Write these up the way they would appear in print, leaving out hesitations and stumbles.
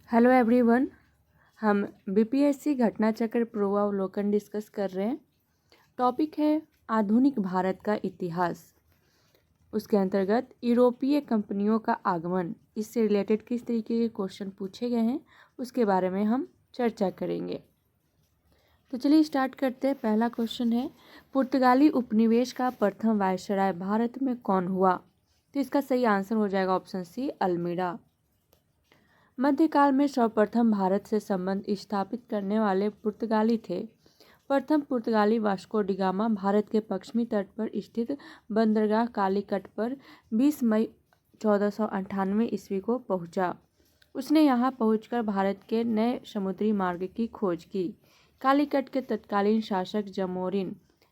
Hello everyone. हम BPSC घटना चक्र पूर्वावलोकन डिस्कस कर रहे हैं। टॉपिक है आधुनिक भारत का इतिहास। उसके अंतर्गत यूरोपीय कंपनियों का आगमन, इससे रिलेटेड किस तरीके के क्वेश्चन पूछे गए हैं उसके बारे में हम चर्चा करेंगे। तो चलिए स्टार्ट करते हैं। पहला क्वेश्चन है, पुर्तगाली उपनिवेश का प्रथम वायसराय भारत में कौन हुआ? तो इसका सही आंसर हो जाएगा ऑप्शन सी, अल्मीडा। मध्यकाल में सर्वप्रथम भारत से संबंध स्थापित करने वाले पुर्तगाली थे। प्रथम पुर्तगाली वास्को डी गामा भारत के पश्चिमी तट पर स्थित बंदरगाह कालीकट पर 20 मई 1498 ईस्वी को पहुंचा। उसने यहां पहुंचकर भारत के नए समुद्री मार्ग की खोज की। कालीकट के तत्कालीन शासक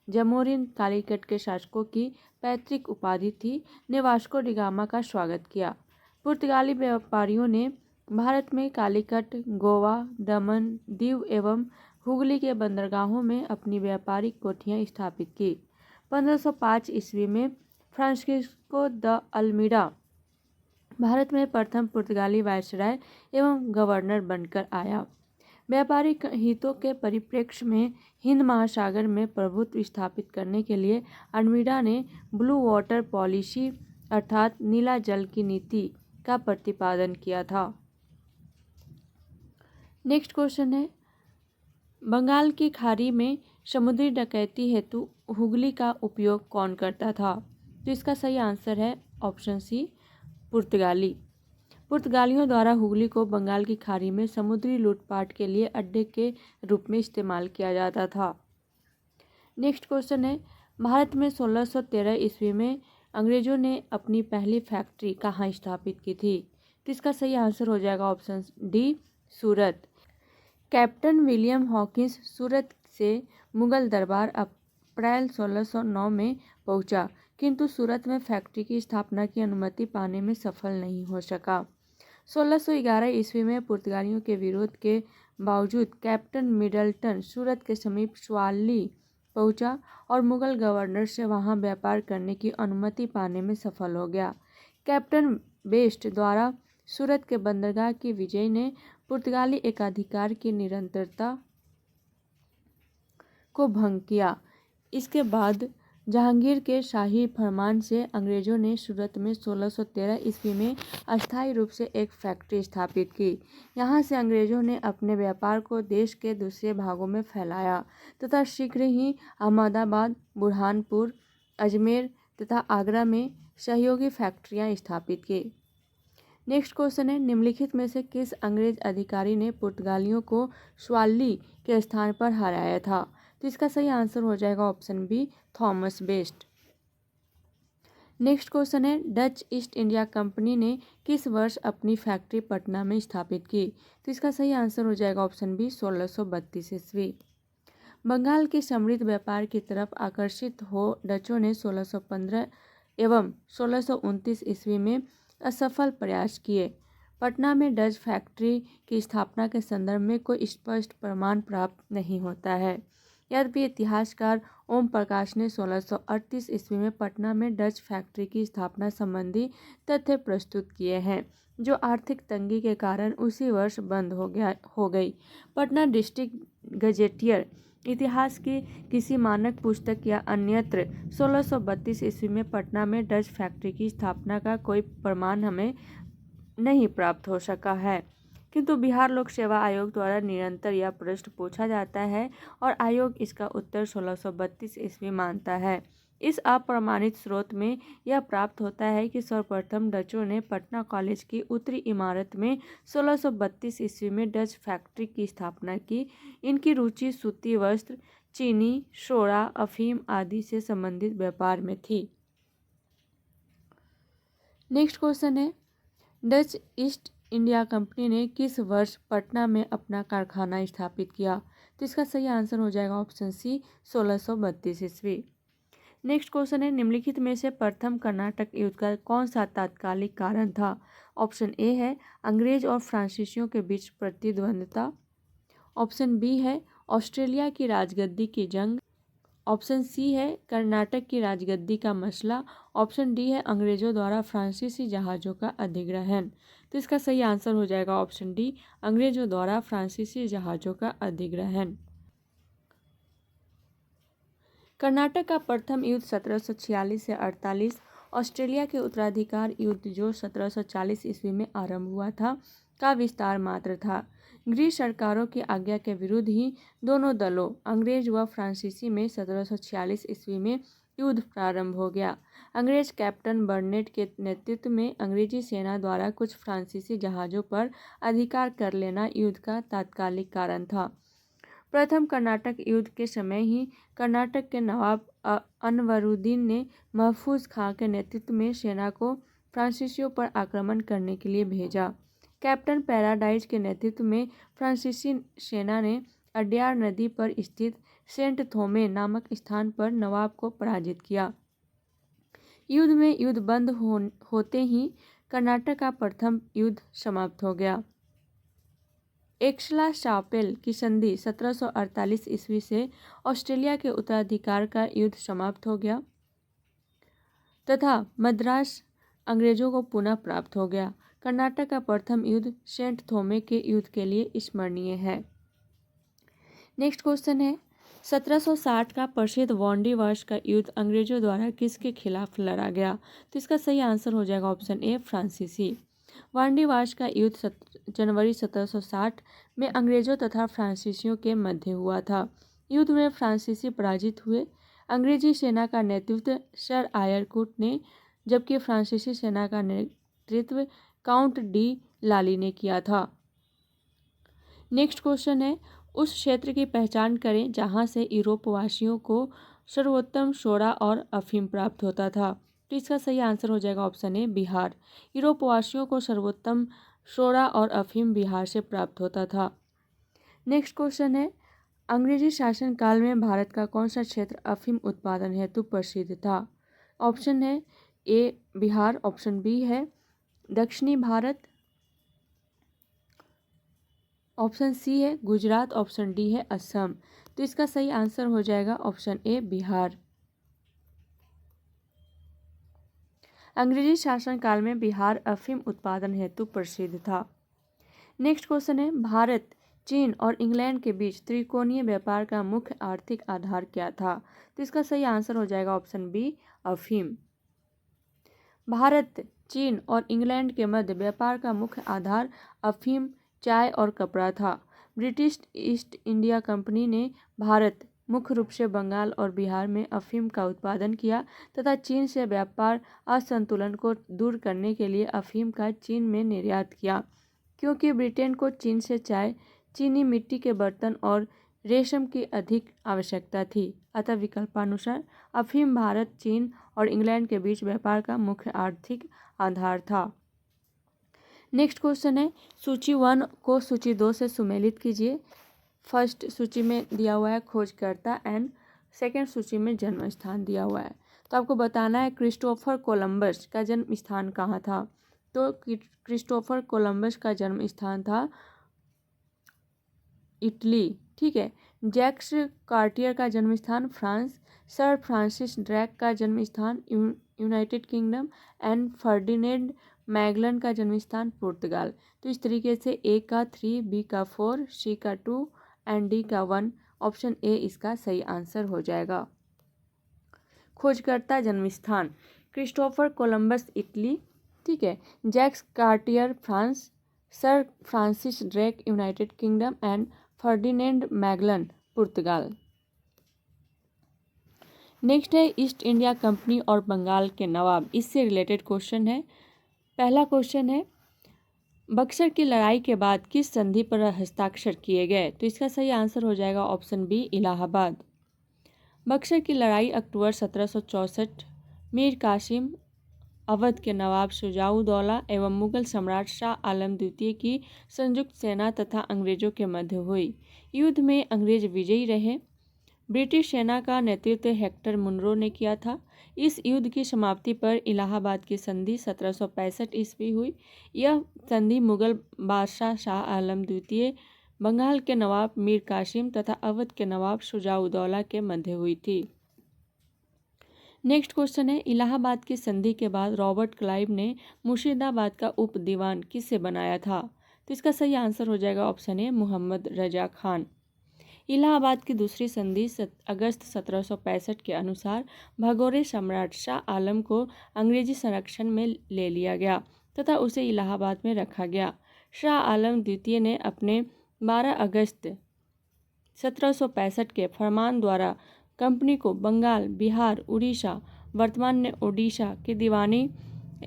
जमोरिन कालीकट के शासकों की पैतृक उपाधि थी, ने वास्को डी गामा का स्वागत किया। पुर्तगाली व्यापारियों ने भारत में कालीकट, गोवा, दमन, दीव एवं हुगली के बंदरगाहों में अपनी व्यापारिक कोठियां स्थापित की। 1505 ईस्वी में फ्रांसिस्को द अल्मीडा भारत में प्रथम पुर्तगाली वायसराय एवं गवर्नर बनकर आया। व्यापारिक हितों के परिप्रेक्ष्य में हिंद महासागर में प्रभुत्व स्थापित करने के लिए अल्मीडा ने ब्लू वाटर पॉलिसी अर्थात नीला जल की नीति का प्रतिपादन किया था। नेक्स्ट क्वेश्चन है, बंगाल की खाड़ी में समुद्री डकैती हेतु हुगली का उपयोग कौन करता था? तो इसका सही आंसर है ऑप्शन सी, पुर्तगाली। पुर्तगालियों द्वारा हुगली को बंगाल की खाड़ी में समुद्री लूटपाट के लिए अड्डे के रूप में इस्तेमाल किया जाता था। नेक्स्ट क्वेश्चन है, भारत में 1613 ईस्वी में अंग्रेजों ने अपनी पहली फैक्ट्री कहाँ स्थापित की थी? तो इसका सही आंसर हो जाएगा ऑप्शन डी, सूरत। कैप्टन विलियम हॉकिंस सूरत से मुगल दरबार अप्रैल 1609 में पहुंचा, किंतु सूरत में फैक्ट्री की स्थापना की अनुमति पाने में सफल नहीं हो सका। 1611 ईस्वी में पुर्तगालियों के विरोध के बावजूद कैप्टन मिडलटन सूरत के समीप स्वाली पहुंचा और मुगल गवर्नर से वहां व्यापार करने की अनुमति पाने में सफल हो गया। कैप्टन बेस्ट द्वारा सूरत के बंदरगाह की विजय ने पुर्तगाली एकाधिकार की निरंतरता को भंग किया। इसके बाद जहांगीर के शाही फरमान से अंग्रेजों ने सूरत में 1613 ईस्वी में अस्थायी रूप से एक फैक्ट्री स्थापित की। यहाँ से अंग्रेजों ने अपने व्यापार को देश के दूसरे भागों में फैलाया तथा शीघ्र ही अहमदाबाद, बुरहानपुर, अजमेर तथा आगरा में सहयोगी फैक्ट्रियाँ स्थापित की। नेक्स्ट क्वेश्चन है, निम्नलिखित में से किस अंग्रेज अधिकारी ने पुर्तगालियों को स्वाली के स्थान पर हराया था? तो इसका सही आंसर हो जाएगा option B, Thomas Best. Next question है, डच ईस्ट इंडिया कंपनी ने किस वर्ष अपनी फैक्ट्री पटना में स्थापित की? तो इसका सही आंसर हो जाएगा ऑप्शन बी, 1632 ईस्वी। बंगाल के समृद्ध व्यापार की तरफ आकर्षित हो डचों ने 1615 एवं 1629 ईस्वी में असफल प्रयास किए। पटना में डच फैक्ट्री की स्थापना के संदर्भ में कोई स्पष्ट प्रमाण प्राप्त नहीं होता है। यद्यपि इतिहासकार ओम प्रकाश ने 1638 ईस्वी में पटना में डच फैक्ट्री की स्थापना संबंधी तथ्य प्रस्तुत किए हैं, जो आर्थिक तंगी के कारण उसी वर्ष बंद हो गई। पटना डिस्ट्रिक्ट गजेटियर इतिहास की किसी मानक पुस्तक या अन्यत्र 1632 ईस्वी में पटना में डच फैक्ट्री की स्थापना का कोई प्रमाण हमें नहीं प्राप्त हो सका है, किंतु बिहार लोक सेवा आयोग द्वारा निरंतर यह प्रश्न पूछा जाता है और आयोग इसका उत्तर 1632 ईस्वी मानता है। इस अप्रमाणित स्रोत में यह प्राप्त होता है कि सर्वप्रथम डचों ने पटना कॉलेज की उत्तरी इमारत में 1632 ईस्वी में डच फैक्ट्री की स्थापना की। इनकी रुचि सूती वस्त्र, चीनी, सोडा, अफीम आदि से संबंधित व्यापार में थी। नेक्स्ट क्वेश्चन है, डच ईस्ट इंडिया कंपनी ने किस वर्ष पटना में अपना कारखाना स्थापित किया? तो इसका सही आंसर हो जाएगा ऑप्शन सी, 1632 ईस्वी। नेक्स्ट क्वेश्चन है, निम्नलिखित में से प्रथम कर्नाटक युद्ध का कौन सा तात्कालिक कारण था? ऑप्शन ए है अंग्रेज और फ्रांसीसियों के बीच प्रतिद्वंद्विता। ऑप्शन बी है ऑस्ट्रेलिया की राजगद्दी की जंग। ऑप्शन सी है कर्नाटक की राजगद्दी का मसला। ऑप्शन डी है अंग्रेजों द्वारा फ्रांसीसी जहाज़ों का अधिग्रहण। तो इसका सही आंसर हो जाएगा ऑप्शन डी, अंग्रेजों द्वारा फ्रांसीसी जहाज़ों का अधिग्रहण। कर्नाटक का प्रथम युद्ध 1746 से 48 ऑस्ट्रेलिया के उत्तराधिकार युद्ध जो 1740 ईस्वी में आरंभ हुआ था का विस्तार मात्र था। ब्रिटिश सरकारों की आज्ञा के विरुद्ध ही दोनों दलों अंग्रेज व फ्रांसीसी में 1746 ईस्वी में युद्ध प्रारंभ हो गया। अंग्रेज कैप्टन बर्नेट के नेतृत्व में अंग्रेजी सेना द्वारा कुछ फ्रांसीसी जहाज़ों पर अधिकार कर लेना युद्ध का तात्कालिक कारण था। प्रथम कर्नाटक युद्ध के समय ही कर्नाटक के नवाब अनवरुद्दीन ने महफूज खां के नेतृत्व में सेना को फ्रांसीसियों पर आक्रमण करने के लिए भेजा। कैप्टन पैराडाइज के नेतृत्व में फ्रांसीसी सेना ने अड्यार नदी पर स्थित सेंट थोमे नामक स्थान पर नवाब को पराजित किया। युद्ध में युद्ध बंद होते ही कर्नाटक का प्रथम युद्ध समाप्त हो गया। एक्सला-शापेल की संधि 1748 ईस्वी से ऑस्ट्रेलिया के उत्तराधिकार का युद्ध समाप्त हो गया तथा मद्रास अंग्रेजों को पुनः प्राप्त हो गया। कर्नाटक का प्रथम युद्ध सेंट थोमे के युद्ध के लिए स्मरणीय है। नेक्स्ट क्वेश्चन है 1760 का प्रसिद्ध वांडी वर्ष का युद्ध अंग्रेजों द्वारा किसके खिलाफ लड़ा गया? तो इसका सही आंसर हो जाएगा ऑप्शन ए, फ्रांसीसी। वांडी वर्ष का युद्ध जनवरी 1760 में अंग्रेजों तथा फ्रांसीसियों के मध्य हुआ था। युद्ध में फ्रांसीसी पराजित हुए। अंग्रेजी सेना का नेतृत्व सर आयरकुट ने, जबकि फ्रांसीसी सेना का नेतृत्व काउंट डी लाली ने किया था। नेक्स्ट क्वेश्चन है उस क्षेत्र की पहचान करें जहां से यूरोपवासियों को सर्वोत्तम सोडा और अफीम प्राप्त होता था। तो इसका सही आंसर हो जाएगा ऑप्शन ए, बिहार। यूरोपवासियों को सर्वोत्तम सोडा और अफीम बिहार से प्राप्त होता था। नेक्स्ट क्वेश्चन है अंग्रेजी शासन काल में भारत का कौन सा क्षेत्र अफीम उत्पादन हेतु प्रसिद्ध था? ऑप्शन है ए, बिहार। ऑप्शन बी है दक्षिणी भारत। ऑप्शन सी है गुजरात। ऑप्शन डी है असम। तो इसका सही आंसर हो जाएगा ऑप्शन ए, बिहार। अंग्रेजी शासन काल में बिहार अफीम उत्पादन हेतु प्रसिद्ध था। नेक्स्ट क्वेश्चन है भारत, चीन और इंग्लैंड के बीच त्रिकोणीय व्यापार का मुख्य आर्थिक आधार क्या था? तो इसका सही आंसर हो जाएगा ऑप्शन बी, अफीम। भारत, चीन और इंग्लैंड के मध्य व्यापार का मुख्य आधार अफीम, चाय और कपड़ा था। ब्रिटिश ईस्ट इंडिया कंपनी ने भारत, मुख्य रूप से बंगाल और बिहार में अफीम का उत्पादन किया तथा चीन से व्यापार असंतुलन को दूर करने के लिए अफीम का चीन में निर्यात किया। क्योंकि ब्रिटेन को चीन से चाय, चीनी मिट्टी के बर्तन और रेशम की अधिक आवश्यकता थी, अतः विकल्पानुसार अफीम भारत, चीन और इंग्लैंड के बीच व्यापार का मुख्य आर्थिक आधार था। नेक्स्ट क्वेश्चन है सूची 1 को सूची 2 से सुमेलित कीजिए। फर्स्ट सूची में दिया हुआ है खोजकर्ता एंड सेकंड सूची में जन्म स्थान दिया हुआ है। तो आपको बताना है क्रिस्टोफर कोलंबस का जन्म स्थान कहाँ था। तो क्रिस्टोफर कोलंबस का जन्म स्थान था इटली। ठीक है। जैक्स कार्टियर का जन्म स्थान फ्रांस। सर फ्रांसिस ड्रेक का जन्म स्थान United Kingdom and Ferdinand Magellan का जन्म स्थान पुर्तगाल। तो इस तरीके से ए का 3, बी का 4, सी का 2 एंड डी का 1। ऑप्शन ए इसका सही आंसर हो जाएगा। खोजकर्ता जन्म स्थान क्रिस्टोफर कोलंबस इटली। ठीक है। Jacques Cartier France, sir Francis Drake United Kingdom and Ferdinand Magellan पुर्तगाल। नेक्स्ट है ईस्ट इंडिया कंपनी और बंगाल के नवाब, इससे रिलेटेड क्वेश्चन है। पहला क्वेश्चन है बक्सर की लड़ाई के बाद किस संधि पर हस्ताक्षर किए गए? तो इसका सही आंसर हो जाएगा ऑप्शन बी, इलाहाबाद। बक्सर की लड़ाई अक्टूबर 1764 मीर कासिम, अवध के नवाब शुजाउद्दौला एवं मुगल सम्राट शाह आलम द्वितीय की संयुक्त सेना तथा अंग्रेजों के मध्य हुई। युद्ध में अंग्रेज विजयी रहे। ब्रिटिश सेना का नेतृत्व हेक्टर मुनरो ने किया था। इस युद्ध की समाप्ति पर इलाहाबाद की संधि 1765 ईस्वी हुई। यह संधि मुगल बादशाह शाह आलम द्वितीय बंगाल के नवाब मीर कासिम तथा अवध के नवाब शुजाउद्दौला के मध्य हुई थी। नेक्स्ट क्वेश्चन है, इलाहाबाद की संधि के बाद रॉबर्ट क्लाइव ने मुर्शिदाबाद का उप दीवान किसे बनाया था? तो इसका सही आंसर हो जाएगा ऑप्शन ए, मोहम्मद रजा खान। इलाहाबाद की दूसरी संधि अगस्त 1765 के अनुसार भगोरे सम्राट शाह आलम को अंग्रेजी संरक्षण में ले लिया गया तथा उसे इलाहाबाद में रखा गया। शाह आलम द्वितीय ने अपने 12 अगस्त 1765 के फरमान द्वारा कंपनी को बंगाल, बिहार, उड़ीसा, वर्तमान में ओडिशा की दीवानी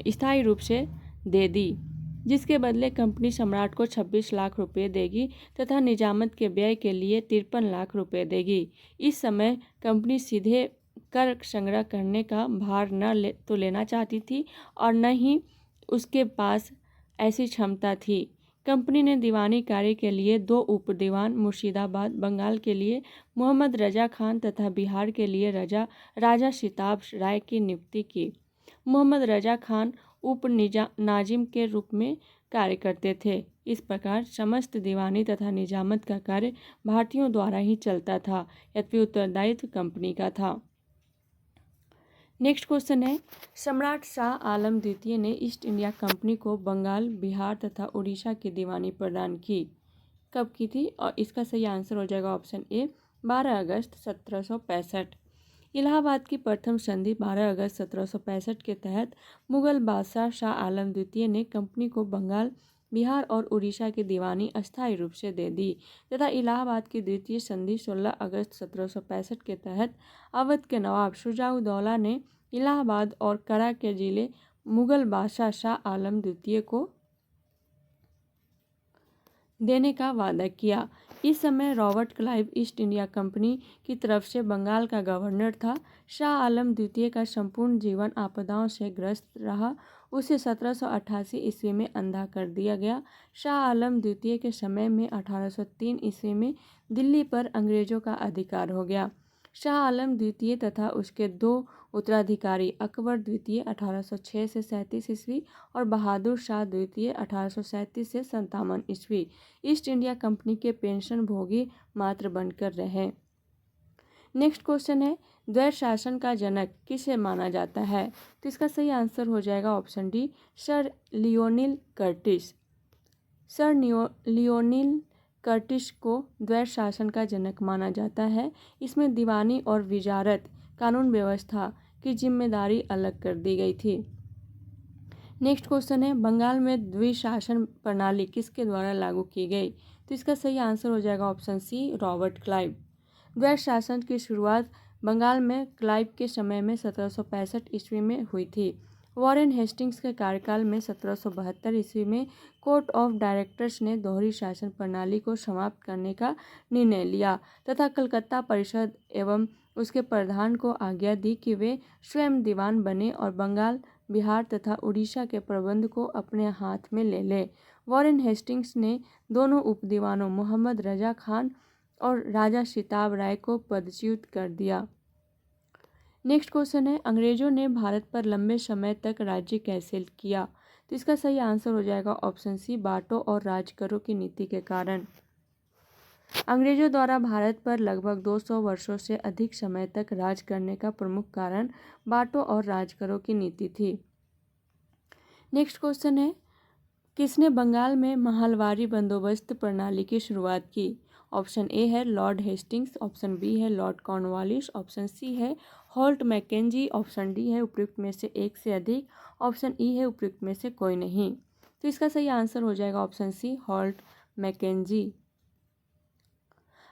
स्थायी रूप से दे दी, जिसके बदले कंपनी सम्राट को 26 लाख रुपए देगी तथा निजामत के व्यय के लिए 53 लाख रुपए देगी। इस समय कंपनी सीधे कर संग्रह करने का भार तो लेना चाहती थी और न ही उसके पास ऐसी क्षमता थी। कंपनी ने दीवानी कार्य के लिए 2 उप दीवान मुर्शिदाबाद, बंगाल के लिए मोहम्मद रजा खान तथा बिहार के लिए राजा सिताब राय की नियुक्ति की। मोहम्मद रजा खान उप नाजिम के रूप में कार्य करते थे। इस प्रकार समस्त दीवानी तथा निजामत का कार्य भारतीयों द्वारा ही चलता था, यद्यपि उत्तरदायित्व कंपनी का था। नेक्स्ट क्वेश्चन है, सम्राट शाह आलम द्वितीय ने ईस्ट इंडिया कंपनी को बंगाल, बिहार तथा उड़ीसा की दीवानी प्रदान की। कब की थी? और इसका सही आंसर हो जाएगा ऑप्शन ए, 12 अगस्त 1765। इलाहाबाद की प्रथम संधि 12 अगस्त 1765 के तहत मुगल बादशाह शाह आलम द्वितीय ने कंपनी को बंगाल, बिहार और उड़ीसा की दीवानी अस्थायी रूप से दे दी तथा इलाहाबाद की द्वितीय संधि 16 अगस्त 1765 के तहत अवध के नवाब शुजाउद्दौला ने इलाहाबाद और करा के जिले मुगल बादशाह शाह आलम द्वितीय को देने का वादा किया। इस समय Robert Clive east India company की तरफ से बंगाल का गवर्नर था। शाह आलम द्वितीय का संपूर्ण जीवन आपदाओं से ग्रस्त रहा। उसे 1788 ईस्वी में अंधा कर दिया गया। शाह आलम द्वितीय के समय में 1803 ईस्वी में दिल्ली पर अंग्रेजों का अधिकार हो गया। शाह आलम द्वितीय तथा उसके 2 उत्तराधिकारी अकबर द्वितीय 1806 से 37 ईस्वी और बहादुर शाह द्वितीय 1837 से 57 ईस्वी ईस्ट इंडिया कंपनी के पेंशन भोगी मात्र बनकर रहे। नेक्स्ट क्वेश्चन है, द्वैत शासन का जनक किसे माना जाता है? तो इसका सही आंसर हो जाएगा option D, sir Lionel Curtis. Sir Lionel Curtis को द्वैत शासन का जनक माना जाता है। इसमें दीवानी और विजारत कानून व्यवस्था की जिम्मेदारी अलग कर दी गई थी। नेक्स्ट क्वेश्चन है, बंगाल में द्विशासन प्रणाली किसके द्वारा लागू की गई? तो इसका सही आंसर हो जाएगा ऑप्शन सी, रॉबर्ट क्लाइव। द्वैत शासन की शुरुआत बंगाल में क्लाइव के समय में 1765 ईस्वी में हुई थी। वॉरेन हेस्टिंग्स के कार्यकाल में 1772 ईस्वी में कोर्ट ऑफ डायरेक्टर्स ने दोहरी शासन प्रणाली को समाप्त करने का निर्णय लिया तथा कलकत्ता परिषद एवं उसके प्रधान को आज्ञा दी कि वे स्वयं दीवान बने और बंगाल, बिहार तथा उड़ीसा के प्रबंध को अपने हाथ में ले ले। वॉरेन हेस्टिंग्स ने दोनों उपदीवानों मोहम्मद रजा खान और राजा सिताब राय को पदच्युत कर दिया। नेक्स्ट क्वेश्चन है, अंग्रेजों ने भारत पर लंबे समय तक राज्य कैसे किया? तो इसका सही आंसर हो जाएगा ऑप्शन सी, बांटो और राज करो की नीति के कारण। अंग्रेजों द्वारा भारत पर लगभग 200 वर्षों से अधिक समय तक राज करने का प्रमुख कारण बांटो और राज करो की नीति थी। नेक्स्ट क्वेश्चन है, किसने बंगाल में महलवारी बंदोबस्त प्रणाली की शुरुआत की? ऑप्शन ए है लॉर्ड हेस्टिंग्स, ऑप्शन बी है लॉर्ड कॉर्नवालिस, ऑप्शन सी है होल्ट मैकेंजी, ऑप्शन डी है उपयुक्त में से एक से अधिक, ऑप्शन ई है उपयुक्त में से कोई नहीं। तो इसका सही आंसर हो जाएगा ऑप्शन सी, होल्ट मैकेंजी।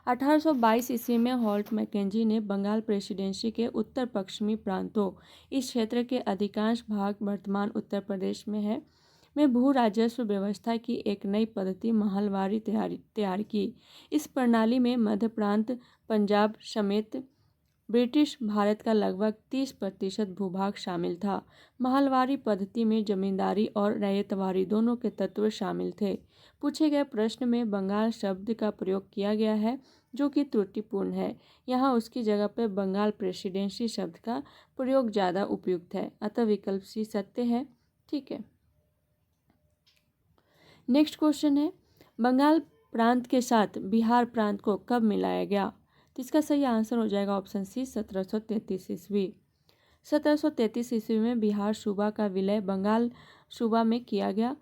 1822 ईस्वी में होल्ट मैकेंजी ने बंगाल प्रेसिडेंसी के उत्तर पश्चिमी प्रांतों, इस क्षेत्र के अधिकांश भाग वर्तमान उत्तर प्रदेश में है, में भू राजस्व व्यवस्था की एक नई पद्धति महलवारी तैयार की। इस प्रणाली में मध्य प्रांत, पंजाब समेत ब्रिटिश भारत का लगभग 30% भूभाग शामिल था। महलवारी पद्धति में जमींदारी और रैयतवारी दोनों के तत्व शामिल थे। पूछे गए प्रश्न में बंगाल शब्द का प्रयोग किया गया है, जो कि त्रुटिपूर्ण है। यहाँ उसकी जगह पर बंगाल प्रेसिडेंसी शब्द का प्रयोग ज़्यादा उपयुक्त है, अतः विकल्प सी सत्य है। ठीक है। नेक्स्ट क्वेश्चन है, बंगाल प्रांत के साथ बिहार प्रांत को कब मिलाया गया? तो इसका सही आंसर हो जाएगा ऑप्शन सी 1733 ईस्वी। 1733 ईस्वी में बिहार सूबा का विलय बंगाल सूबा में किया गया।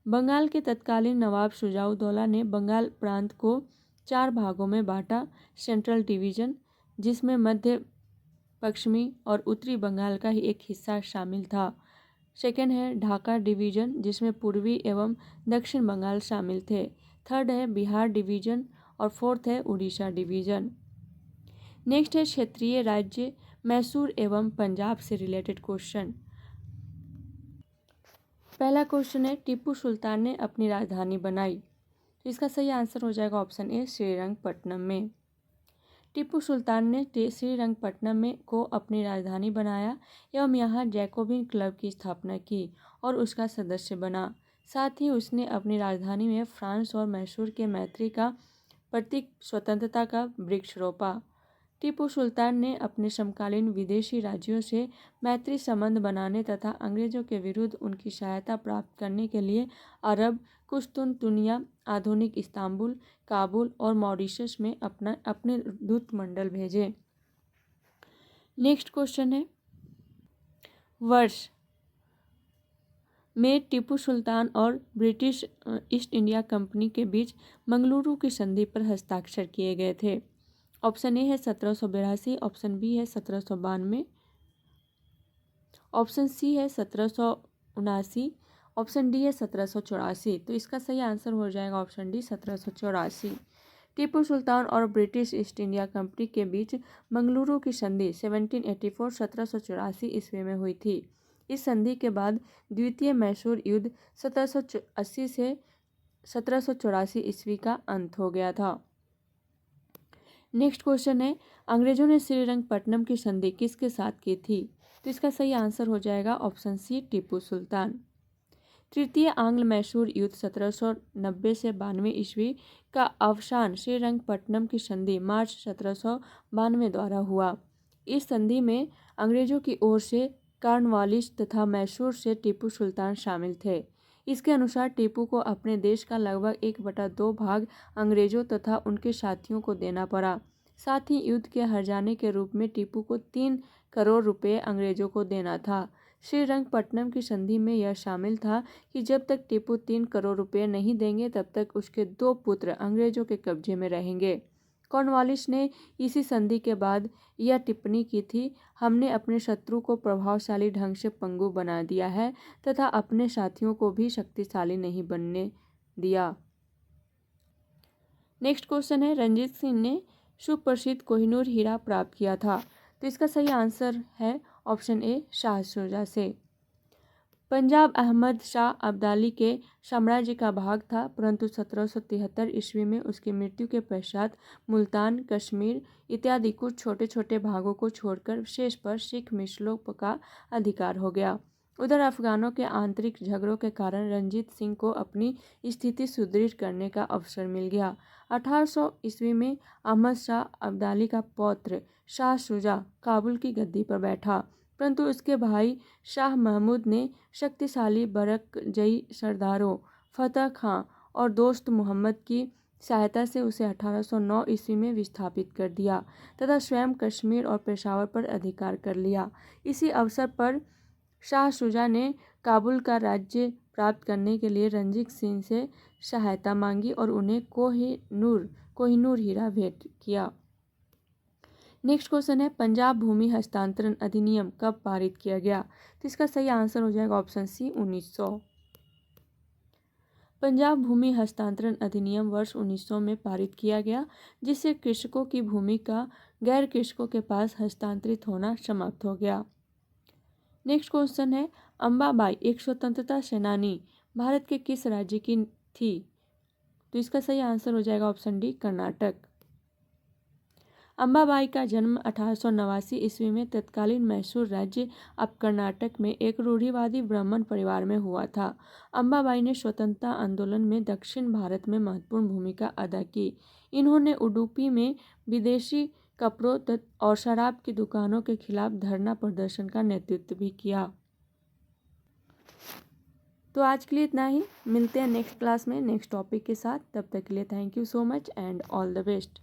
बंगाल के तत्कालीन नवाब शुजाउद्दौला ने बंगाल प्रांत को 4 भागों में बांटा। सेंट्रल डिवीजन, जिसमें मध्य, पश्चिमी और उत्तरी बंगाल का ही एक हिस्सा शामिल था। सेकेंड है ढाका डिवीजन, जिसमें पूर्वी एवं दक्षिण बंगाल शामिल थे। थर्ड है बिहार डिवीजन और फोर्थ है उड़ीसा डिवीजन। नेक्स्ट है क्षेत्रीय राज्य मैसूर एवं पंजाब से रिलेटेड क्वेश्चन। पहला क्वेश्चन है टीपू सुल्तान ने अपनी राजधानी बनाई। तो इसका सही आंसर हो जाएगा ऑप्शन ए श्रीरंगपट्टनम में। टीपू सुल्तान ने श्रीरंगपट्टनम में को अपनी राजधानी बनाया एवं यहाँ जैकोबिन क्लब की स्थापना की और उसका सदस्य बना। साथ ही उसने अपनी राजधानी में फ्रांस और मैसूर के मैत्री का प्रतीक स्वतंत्रता का वृक्ष रोपा। टीपू सुल्तान ने अपने समकालीन विदेशी राज्यों से मैत्री संबंध बनाने तथा अंग्रेजों के विरुद्ध उनकी सहायता प्राप्त करने के लिए अरब, कुश्तुनतुनिया, आधुनिक इस्तांबुल, काबुल और मॉरिशस में अपने दूतमंडल भेजे। नेक्स्ट क्वेश्चन है वर्ष में टीपू सुल्तान और ब्रिटिश ईस्ट इंडिया कंपनी के बीच मंगलुरु की संधि पर हस्ताक्षर किए गए थे। ऑप्शन ए है 1782, ऑप्शन बी है 1792, ऑप्शन सी है 1779, ऑप्शन डी है 1784। तो इसका सही आंसर हो जाएगा ऑप्शन डी 1784। टीपू सुल्तान और ब्रिटिश ईस्ट इंडिया कंपनी के बीच मंगलुरु की संधि 1784 ईस्वी में हुई थी। इस संधि के बाद द्वितीय मैसूर युद्ध 1780 से 1784 ईस्वी का अंत हो गया था। नेक्स्ट क्वेश्चन है अंग्रेजों ने श्रीरंगपट्टनम की संधि किसके साथ की थी? तो इसका सही आंसर हो जाएगा ऑप्शन सी टीपू सुल्तान। तृतीय आंग्ल मैसूर युद्ध 1790 से 92 ईस्वी का अवसान श्रीरंगपट्टनम की संधि मार्च 1792 द्वारा हुआ। इस संधि में अंग्रेजों की ओर से कॉर्नवालिस तथा मैसूर से टीपू सुल्तान शामिल थे। इसके अनुसार टीपू को अपने देश का लगभग 1/2 भाग अंग्रेजों तथा उनके साथियों को देना पड़ा। साथ ही युद्ध के हर्जाने के रूप में टीपू को 3 करोड़ रुपए अंग्रेजों को देना था। श्रीरंगपट्टनम की संधि में यह शामिल था कि जब तक टीपू 3 करोड़ रुपए नहीं देंगे तब तक उसके 2 पुत्र अंग्रेजों के कब्जे में रहेंगे। कॉर्नवालिस ने इसी संधि के बाद यह टिप्पणी की थी, हमने अपने शत्रु को प्रभावशाली ढंग से पंगु बना दिया है तथा अपने साथियों को भी शक्तिशाली नहीं बनने दिया। नेक्स्ट क्वेश्चन है रंजीत सिंह ने सुप्रसिद्ध कोहिनूर हीरा प्राप्त किया था। तो इसका सही आंसर है ऑप्शन ए शाह शुजा से। पंजाब अहमद शाह अब्दाली के साम्राज्य का भाग था, परंतु 1773 ईस्वी में उसकी मृत्यु के पश्चात मुल्तान, कश्मीर इत्यादि कुछ छोटे छोटे भागों को छोड़कर शेष पर सिख मिसलों का अधिकार हो गया। उधर अफगानों के आंतरिक झगड़ों के कारण रंजीत सिंह को अपनी स्थिति सुदृढ़ करने का अवसर मिल गया। 1800 ईस्वी में अहमद शाह अब्दाली का पौत्र शाह शुजा काबुल की गद्दी पर बैठा, परंतु उसके भाई शाह महमूद ने शक्तिशाली बरकजई सरदारों फतह खां और दोस्त मोहम्मद की सहायता से उसे 1809 ईस्वी में विस्थापित कर दिया तथा स्वयं कश्मीर और पेशावर पर अधिकार कर लिया। इसी अवसर पर शाह शुजा ने काबुल का राज्य प्राप्त करने के लिए रंजीत सिंह से सहायता मांगी और उन्हें कोहिनूर हीरा भेंट किया। नेक्स्ट क्वेश्चन है पंजाब भूमि हस्तांतरण अधिनियम कब पारित किया गया? तो इसका सही आंसर हो जाएगा ऑप्शन सी 1900। पंजाब भूमि हस्तांतरण अधिनियम वर्ष 1900 में पारित किया गया, जिससे कृषकों की भूमि का गैर कृषकों के पास हस्तांतरित होना समाप्त हो गया। नेक्स्ट क्वेश्चन है अंबाबाई एक स्वतंत्रता सेनानी भारत के किस राज्य की थी? तो इसका सही आंसर हो जाएगा ऑप्शन डी कर्नाटक। अंबाबाई का जन्म 1889 ईस्वी में तत्कालीन मैसूर राज्य अब कर्नाटक में एक रूढ़िवादी ब्राह्मण परिवार में हुआ था। अंबाबाई ने स्वतंत्रता आंदोलन में दक्षिण भारत में महत्वपूर्ण भूमिका अदा की। इन्होंने उडुपी में विदेशी कपड़ों और शराब की दुकानों के खिलाफ धरना प्रदर्शन का नेतृत्व भी किया। तो आज के लिए इतना ही, मिलते हैं नेक्स्ट क्लास में नेक्स्ट टॉपिक के साथ। तब तक के लिए thank you so much and all the best.